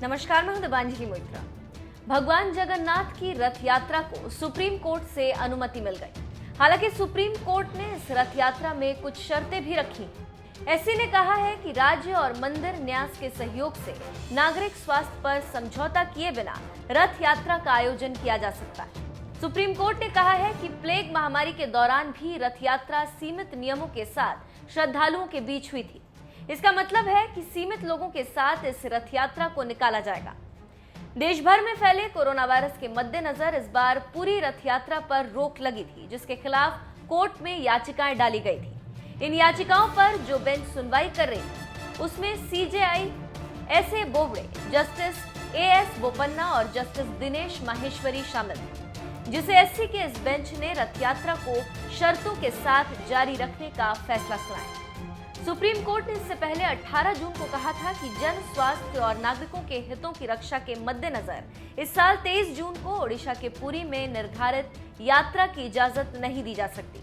नमस्कार, मैं हूं दिबांजलि मोइत्रा। भगवान जगन्नाथ की रथ यात्रा को सुप्रीम कोर्ट से अनुमति मिल गई। हालांकि सुप्रीम कोर्ट ने इस रथ यात्रा में कुछ शर्तें भी रखी। एससी ने कहा है कि राज्य और मंदिर न्यास के सहयोग से नागरिक स्वास्थ्य पर समझौता किए बिना रथ यात्रा का आयोजन किया जा सकता है। सुप्रीम कोर्ट ने कहा है कि प्लेग महामारी के दौरान भी रथ यात्रा सीमित नियमों के साथ श्रद्धालुओं के बीच हुई थी। इसका मतलब है कि सीमित लोगों के साथ इस रथ यात्रा को निकाला जाएगा। देश भर में फैले कोरोना वायरस के मद्देनजर इस बार पूरी रथ यात्रा पर रोक लगी थी, जिसके खिलाफ कोर्ट में याचिकाएं डाली गई थी। इन याचिकाओं पर जो बेंच सुनवाई कर रही थी उसमें CJI SA Bobde, justice AS Bopanna और जस्टिस दिनेश माहेश्वरी शामिल थे, जिसे एससी के इस बेंच ने रथ यात्रा को शर्तों के साथ जारी रखने का फैसला सुनाया। सुप्रीम कोर्ट ने इससे पहले 18 जून को कहा था कि जन स्वास्थ्य और नागरिकों के हितों की रक्षा के मद्देनजर इस साल 23 जून को ओडिशा के पुरी में निर्धारित यात्रा की इजाजत नहीं दी जा सकती।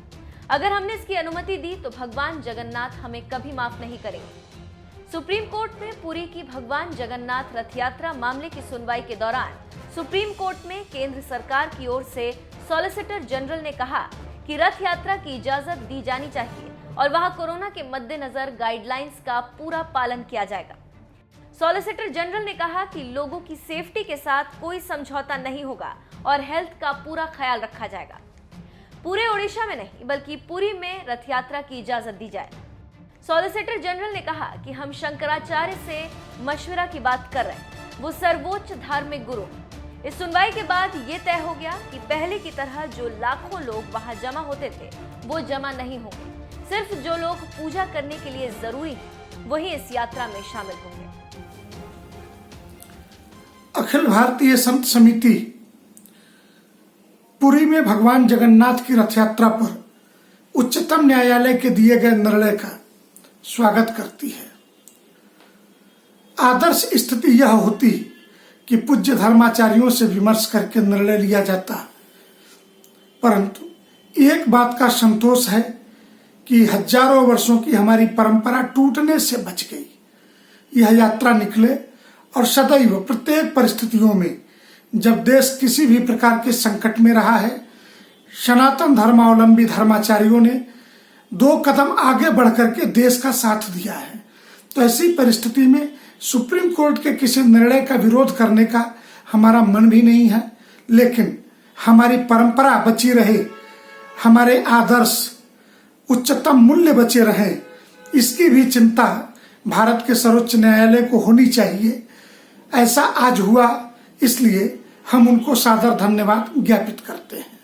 अगर हमने इसकी अनुमति दी तो भगवान जगन्नाथ हमें कभी माफ नहीं करेंगे। सुप्रीम कोर्ट में पुरी की भगवान जगन्नाथ रथ यात्रा मामले की सुनवाई के दौरान सुप्रीम कोर्ट में केंद्र सरकार की ओर से सॉलिसिटर जनरल ने कहा कि रथ यात्रा की इजाजत दी जानी चाहिए और वहां कोरोना के मद्देनजर गाइडलाइंस का पूरा पालन किया जाएगा। सॉलिसिटर जनरल ने कहा कि लोगों की सेफ्टी के साथ कोई समझौता नहीं होगा और हेल्थ का पूरा ख्याल रखा जाएगा। पूरे ओडिशा में नहीं बल्कि पुरी में रथ यात्रा की इजाजत दी जाए। सॉलिसिटर जनरल ने कहा कि हम शंकराचार्य से मशवरा की बात कर रहे हैं, वो सर्वोच्च धार्मिक गुरु। इस सुनवाई के बाद ये तय हो गया कि पहले की तरह जो लाखों लोग वहां जमा होते थे वो जमा नहीं होंगे। सिर्फ जो लोग पूजा करने के लिए जरूरी है वही इस यात्रा में शामिल होंगे। अखिल भारतीय संत समिति पुरी में भगवान जगन्नाथ की रथ यात्रा पर उच्चतम न्यायालय के दिए गए निर्णय का स्वागत करती है। आदर्श स्थिति यह होती कि पूज्य धर्माचार्यों से विमर्श करके निर्णय लिया जाता, परंतु एक बात का संतोष है कि हजारों वर्षों की हमारी परंपरा टूटने से बच गई। यह यात्रा निकले और सदैव प्रत्येक परिस्थितियों में जब देश किसी भी प्रकार के संकट में रहा है, सनातन धर्मावलंबी धर्माचार्यों ने 2 कदम आगे बढ़कर के देश का साथ दिया है। तो ऐसी परिस्थिति में सुप्रीम कोर्ट के किसी निर्णय का विरोध करने का हमारा मन भी नहीं है, लेकिन हमारी परंपरा बची रहे, हमारे आदर्श उच्चतम मूल्य बचे रहें, इसकी भी चिंता भारत के सर्वोच्च न्यायालय को होनी चाहिए। ऐसा आज हुआ, इसलिए हम उनको सादर धन्यवाद ज्ञापित करते हैं।